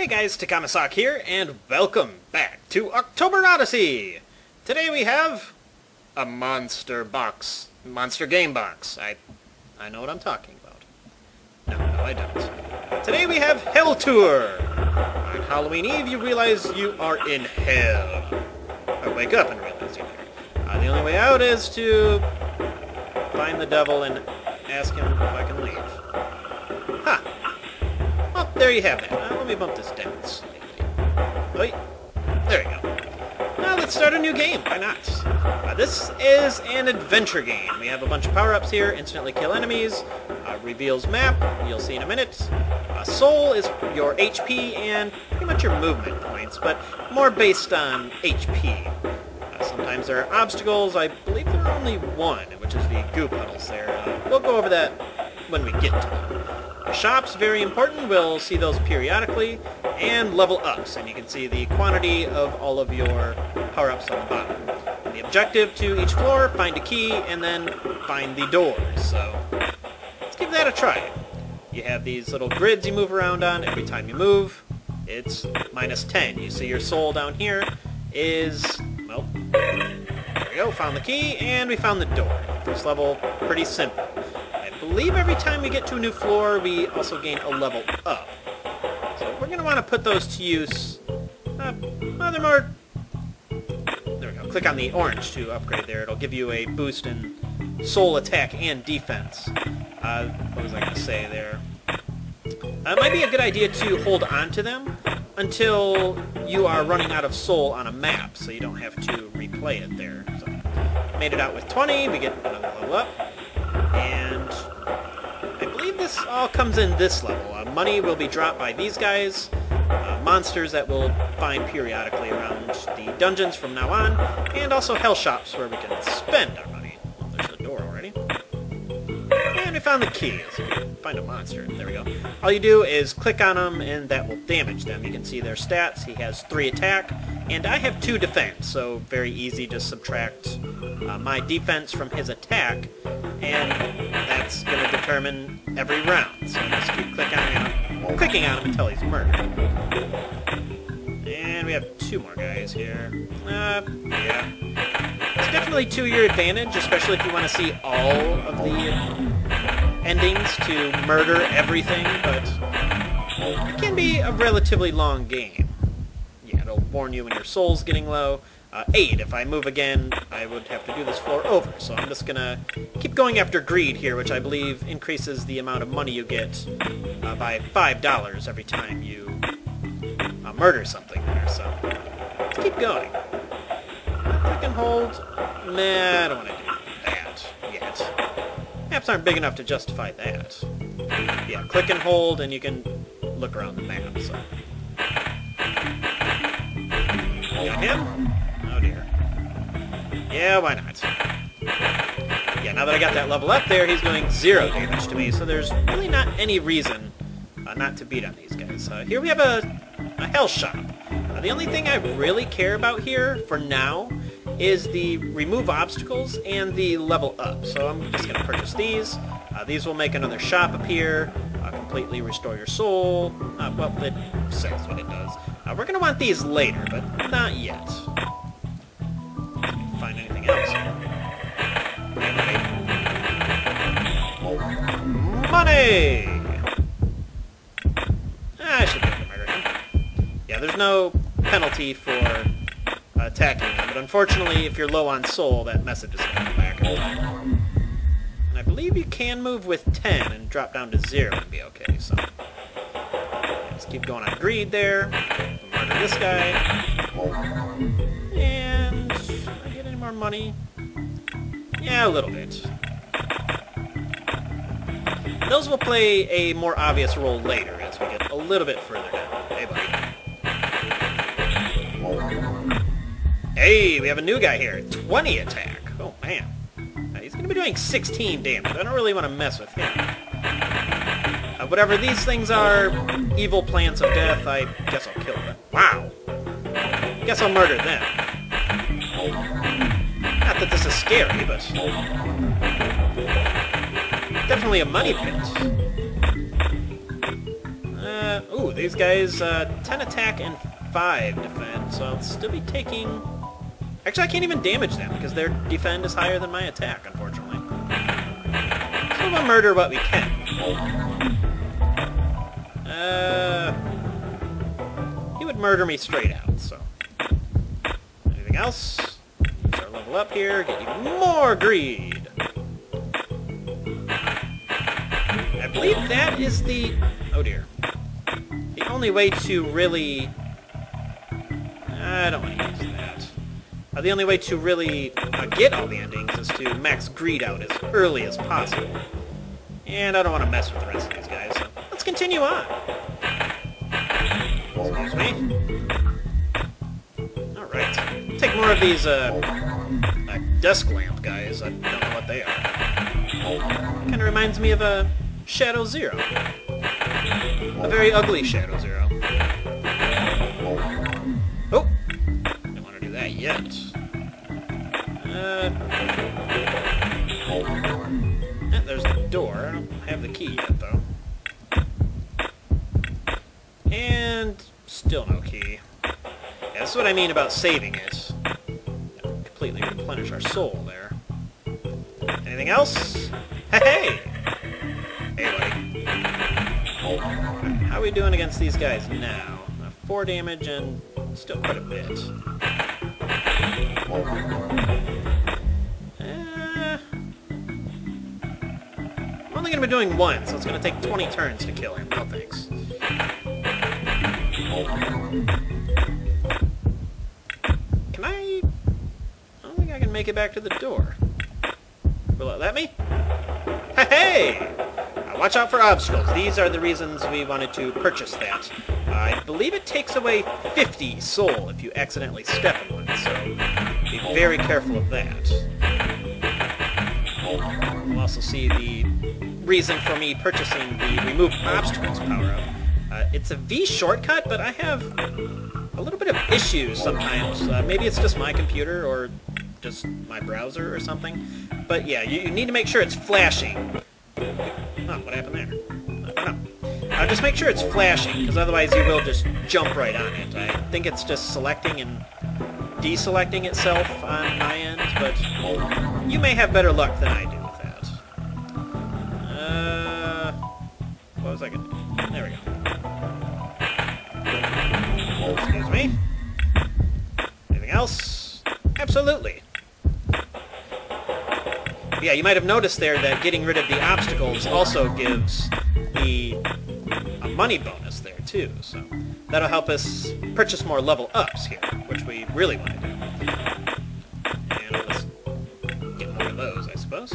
Hey guys, Takamasak here, and welcome back to October Odyssey! Today we have a monster game box. I know what I'm talking about. No, I don't. Today we have Hell Tour! On Halloween Eve, you realize you are in hell. Or wake up and realize you're there. The only way out is to find the devil and ask him if I can leave. Ha! Well, there you have it. Let me bump this down slightly. Wait. There we go. Now let's start a new game. Why not? This is an adventure game. We have a bunch of power-ups here. Instantly kill enemies. Reveals map. You'll see in a minute. Soul is your HP and pretty much your movement points, but more based on HP. Sometimes there are obstacles. I believe there are only one, which is the goo puddles there. We'll go over that when we get to them. Shops, very important. We'll see those periodically. And level ups, and you can see the quantity of all of your power-ups on the bottom. And the objective to each floor, find a key, and then find the doors. So let's give that a try. You have these little grids you move around on. Every time you move, it's -10. You see your soul down here is, well, there we go, found the key, and we found the door. First level, pretty simple. I believe every time we get to a new floor, we also gain a level up. So we're going to want to put those to use. They're more... There we go. Click on the orange to upgrade there. It'll give you a boost in soul attack and defense. What was I going to say there? It might be a good idea to hold on to them until you are running out of soul on a map, so you don't have to replay it there. So, made it out with 20. We get another level up. And I believe this all comes in this level. Money will be dropped by these guys, monsters that we'll find periodically around the dungeons from now on, and also hell shops where we can spend our money. Well, there's the door already. And we found the key. So we can find a monster. There we go. All you do is click on them, and that will damage them. You can see their stats. He has 3 attack, and I have 2 defense, so very easy to subtract my defense from his attack, and that's going to determine every round. So just keep clicking on him until he's murdered. And we have 2 more guys here. Yeah. It's definitely to your advantage, especially if you want to see all of the endings to murder everything, but it can be a relatively long game. Yeah, it'll warn you when your soul's getting low. 8, if I move again, I would have to do this floor over, so I'm just gonna keep going after greed here, which I believe increases the amount of money you get by $5 every time you murder something there, so let's keep going. Click and hold. Nah, I don't want to do that yet. Maps aren't big enough to justify that. Yeah, click and hold, and you can look around the map, so. Got him? Oh dear. Yeah, why not? Yeah, now that I got that level up there, he's doing 0 damage to me, so there's really not any reason not to beat on these guys. Here we have a hell shop. The only thing I really care about here, for now, is the remove obstacles and the level up. So I'm just going to purchase these. These will make another shop appear, completely restore your soul. Well, it says what it does. We're going to want these later, but not yet. Find anything else here. Money! I should be able to murder him. Yeah, there's no penalty for attacking him, but unfortunately, if you're low on soul, that message is going to come back. And I believe you can move with 10 and drop down to 0 and be okay, so... Let's keep going on greed there. Murder this guy. And... do I get any more money? Yeah, a little bit. Those will play a more obvious role later as we get a little bit further down. Hey, buddy. Hey, we have a new guy here. 20 attack. Oh, man. He's going to be doing 16 damage. I don't really want to mess with him. Whatever these things are, evil plants of death, I guess I'll kill them. Wow. Guess I'll murder them. Not that this is scary, but... definitely a money pit. Ooh, Ooh, these guys, 10 attack and 5 defend, so I'll still be taking... Actually, I can't even damage them, because their defend is higher than my attack, unfortunately. So we'll murder what we can. He would murder me straight out, so... Anything else? Use our level up here, get even more greed! I believe that is the... Oh dear. The only way to really... I don't want to use that. The only way to really get all the endings is to max greed out as early as possible. And I don't want to mess with the rest of these guys, so let's continue on. Excuse me. Alright. Take more of these desk lamp guys. I don't know what they are. Kind of reminds me of a Shadow Zero. A very ugly Shadow Zero. Oh! Don't want to do that yet. There's the door. I don't have the key yet, though. And still no key. Yeah, that's what I mean about saving it. Completely replenish our soul there. Anything else? Hey! Hey, buddy. How are we doing against these guys now? 4 damage and still quite a bit. I'm only going to be doing 1, so it's going to take 20 turns to kill him. No thanks. Can I... I don't think I can make it back to the door. Will it let me? Hey! Watch out for obstacles. These are the reasons we wanted to purchase that. I believe it takes away 50 soul if you accidentally step in one, so be very careful of that. We'll also see the reason for me purchasing the Remove Obstacles power-up. It's a V shortcut, but I have a little bit of issues sometimes. Maybe it's just my computer or just my browser or something. But yeah, you need to make sure it's flashing. Oh, what happened there? I don't know. Just make sure it's flashing, because otherwise you will just jump right on it. I think it's just selecting and deselecting itself on my end, but you may have better luck than I do with that. What was I going to do? There we go. Excuse me. Anything else? Absolutely. Yeah, you might have noticed there that getting rid of the obstacles also gives a money bonus there too, so that'll help us purchase more level ups here, which we really want to do. And let's get more of those, I suppose.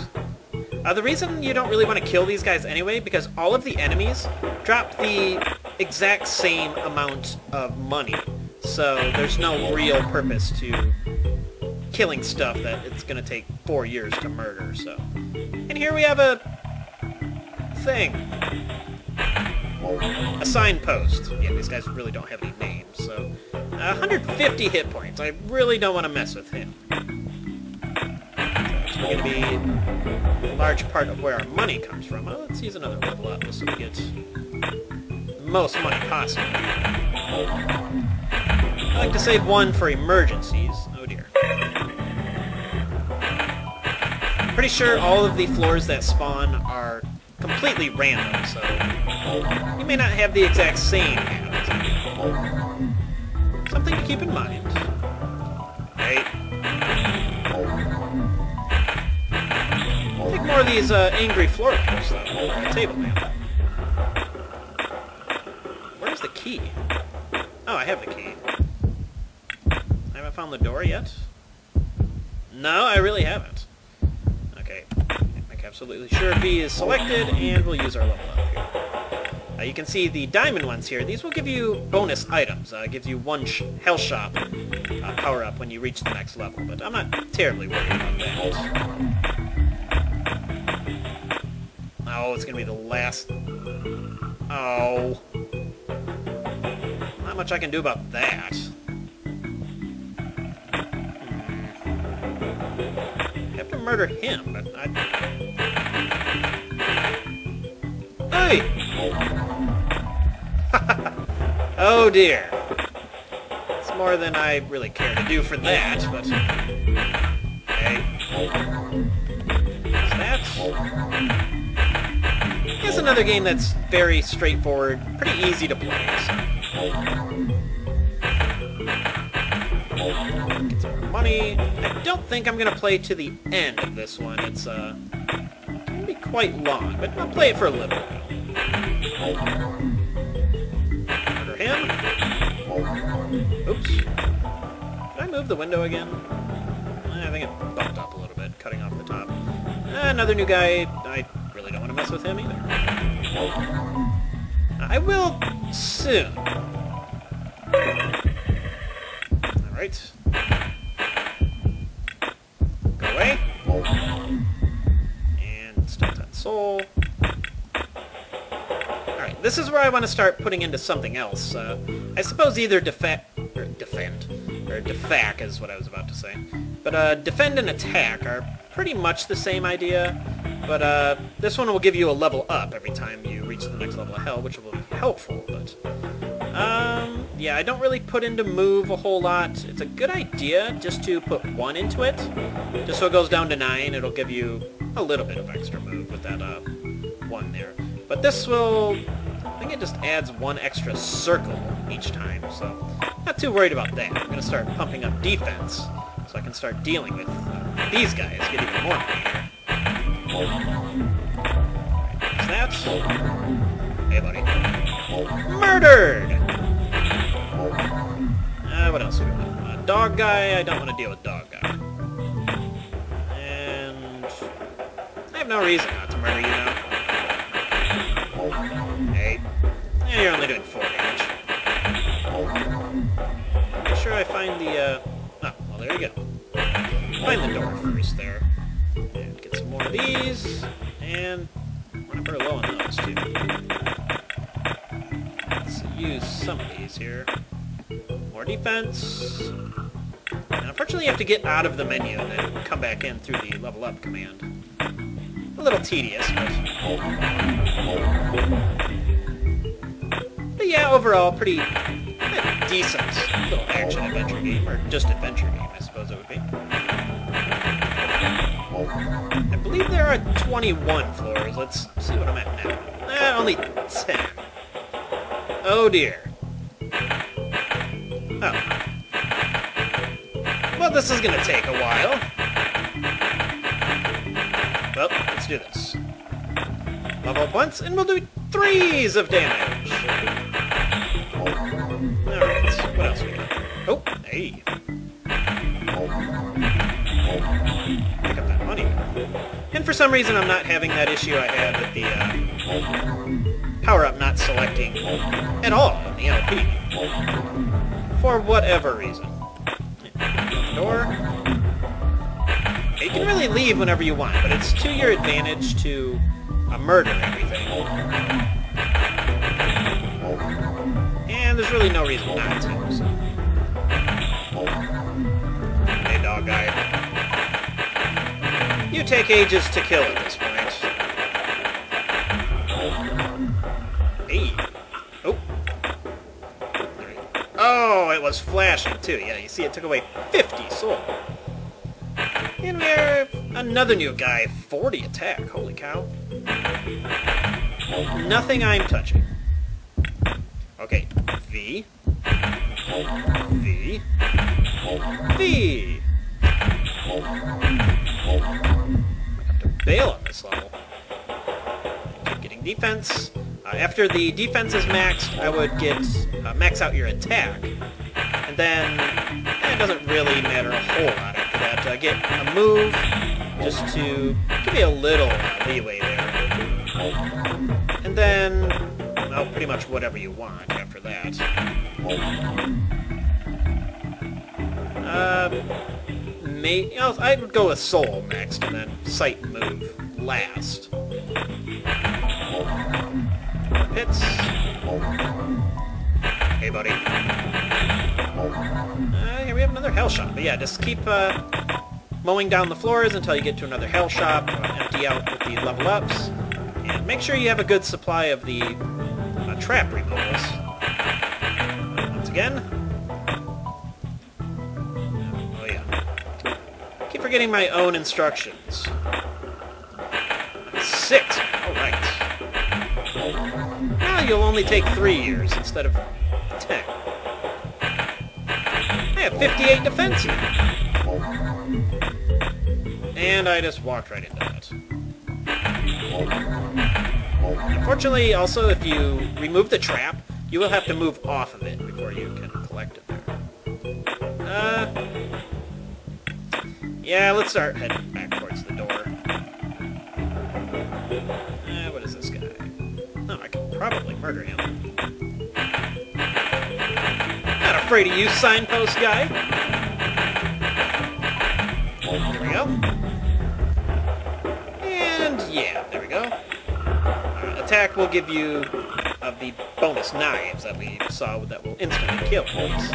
The reason you don't really want to kill these guys anyway, because all of the enemies drop the exact same amount of money, so there's no real purpose to killing stuff that it's going to take 4 years to murder, so... And here we have a... thing. A signpost. Yeah, these guys really don't have any names, so... 150 hit points. I really don't want to mess with him. That's going to be a large part of where our money comes from. Well, let's use another level up so we get the most money possible. I like to save 1 for emergencies. Oh dear. Pretty sure all of the floors that spawn are completely random, so you may not have the exact same hand. Something to keep in mind. Right. Take more of these angry floor kills, though, on the table now. Where's the key? Oh, I have the key. I haven't found the door yet? No, I really haven't. Okay, make absolutely sure V is selected, and we'll use our level up here. You can see the diamond ones here. These will give you bonus items. It gives you 1 Hell Shop power-up when you reach the next level, but I'm not terribly worried about that. Oh, it's going to be the last... Oh. Not much I can do about that. Murder him, but I... Hey! Oh dear. It's more than I really care to do for that, but... Okay. What's that? Here's another game that's very straightforward, pretty easy to play, so... Get some money. I don't think I'm going to play to the end of this one. It's going to be quite long, but I'll play it for a little while. Murder him. Oops. Did I move the window again? I think it bumped up a little bit, cutting off the top. Another new guy. I really don't want to mess with him either. I will soon. Alright. Go away. And start that soul. Alright, this is where I want to start putting into something else. I suppose either defend, or defac is what I was about to say. But defend and attack are pretty much the same idea. But this one will give you a level up every time you reach the next level of hell, which will be helpful, but... yeah, I don't really put into move a whole lot. It's a good idea just to put 1 into it. Just so it goes down to 9, it'll give you a little bit of extra move with that 1 there. But this will... I think it just adds 1 extra circle each time, so... Not too worried about that. I'm going to start pumping up defense, so I can start dealing with these guys, get even more money here. What's that? Hey, buddy. Murdered! What else do we want? Dog guy, I don't want to deal with dog guy. And... I have no reason not to murder you now. Hey. Yeah, you're only doing 4 damage. Make sure I find the, oh, well, there you go. Find the door first there. And get some more of these. And run up real low on those, too. Let's use some of these here. More defense. And unfortunately you have to get out of the menu and then come back in through the level up command. A little tedious, but yeah, overall, pretty decent little action-adventure game, or just adventure game, I suppose it would be. I believe there are 21 floors. Let's see what I'm at now. Only 10. Oh dear. Oh. Well, this is gonna take a while. Well, let's do this. Level up once, and we'll do 3s of damage. Alright, what else we got? Oh, hey. Pick up that money. And for some reason, I'm not having that issue I had with the power-up not selecting at all in the LP. For whatever reason. Door. You can really leave whenever you want, but it's to your advantage to murder everything. And there's really no reason not to, so. Hey, dog guy. You take ages to kill at this point. Hey. Oh. Oh, it was flashing, too. Yeah, you see it took away 50 soul. And we have another new guy, 40 attack. Holy cow. Nothing I'm touching. Okay, V. V. V. I have to bail on this level. Keep getting defense. After the defense is maxed, I would get max out your attack. And then it doesn't really matter a whole lot after that. Get a move just to give you a little leeway there. And then, well, pretty much whatever you want after that. I would go with Soul next, and then Sight and Move last. Hits. Hey, buddy. Here we have another hell shop. But yeah, just keep mowing down the floors until you get to another hell shop. Empty out with the level ups. And make sure you have a good supply of the trap removals. again. Oh yeah. Keep forgetting my own instructions. 6. Alright. Now you'll only take 3 years instead of 10. I have 58 defense now. And I just walked right into that. Unfortunately, also, if you remove the trap, you will have to move off of it before you can collect it there. Yeah, let's start heading back towards the door. What is this guy? Oh, I can probably murder him. Not afraid of you, signpost guy. There we go. And yeah, there we go. Attack will give you of the bonus knives that we saw that will instantly kill things.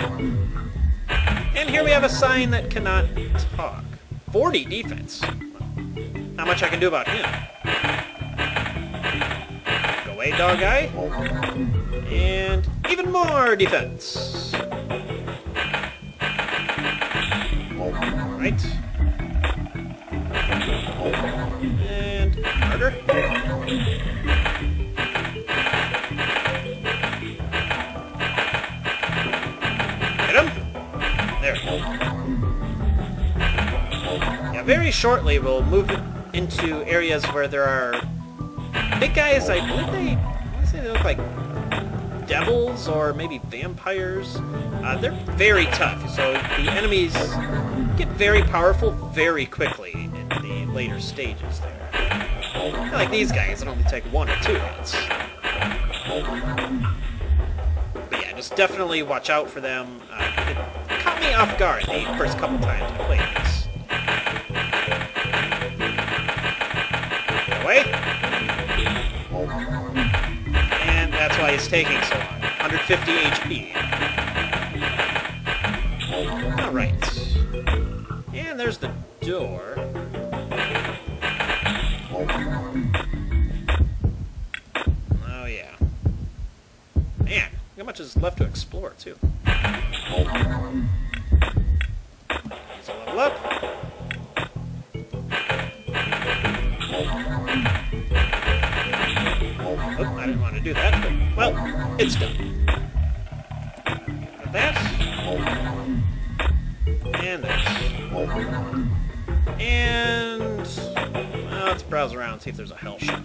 And here we have a sign that cannot talk. 40 defense. Not much I can do about him. Go away, dog guy. And even more defense. Right. And murder. Hit him. There we go. Yeah, very shortly we'll move into areas where there are big guys. I believe I want to say they look like devils or maybe vampires. They're very tough, so the enemies get very powerful very quickly in the later stages there. Not like these guys that only take 1 or 2 hits. But yeah, just definitely watch out for them. It caught me off guard the first couple times I played this. Get away. And that's why it's taking so long. 150 HP. Alright. And there's the door. Oh yeah. Man, how much is left to explore, too. Use a level up. Oop, I didn't want to do that, but, well, it's done. Got that. And this. And well, let's browse around and see if there's a hell shop.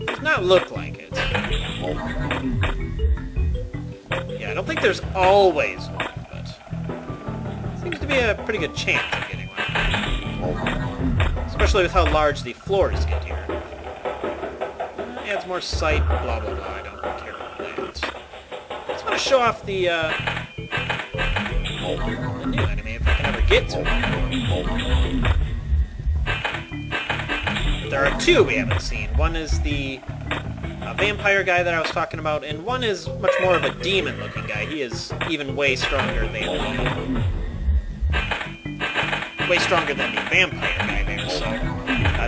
Does not look like it. Yeah, I don't think there's always one, but seems to be a pretty good chance of getting one. Especially with how large the floors get here. Adds more sight, blah blah blah. I don't care about that. I just want to show off the new enemy if I can ever get to it. There are 2 we haven't seen. One is the vampire guy that I was talking about, and one is much more of a demon-looking guy. He is even way stronger than the vampire guy there. So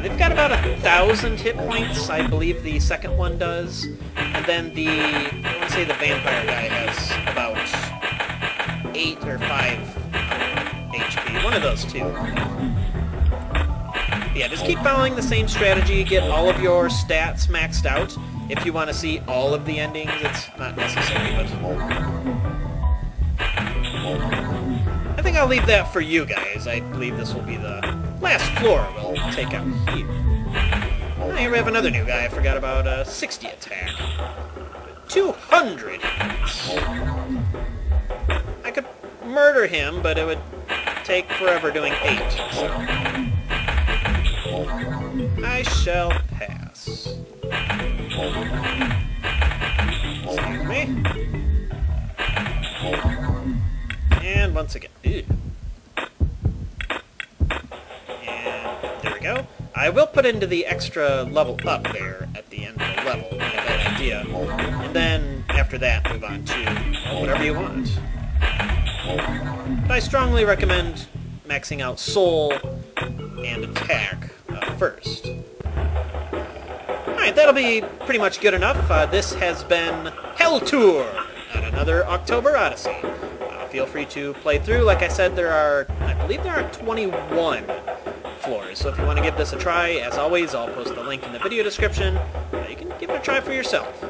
they've got about 1,000 hit points, I believe the second one does, and then I want to say the vampire guy has about 8 or 5 HP. One of those 2. Yeah, just keep following the same strategy. Get all of your stats maxed out. If you want to see all of the endings, it's not necessary, but I think I'll leave that for you guys. I believe this will be the last floor we'll take out here. Oh, here we have another new guy. I forgot about 60 attack. 200 hits. I could murder him, but it would take forever doing 8, so I shall pass. Excuse me. And once again. Ew. And there we go. I will put into the extra level up there at the end of the level. You have that idea. And then, after that, move on to whatever you want. But I strongly recommend maxing out soul and attack first. Alright, that'll be pretty much good enough. This has been Hell Tour on another October Odyssey. Feel free to play through. Like I said, I believe there are 21 floors. So if you want to give this a try, as always, I'll post the link in the video description. You can give it a try for yourself.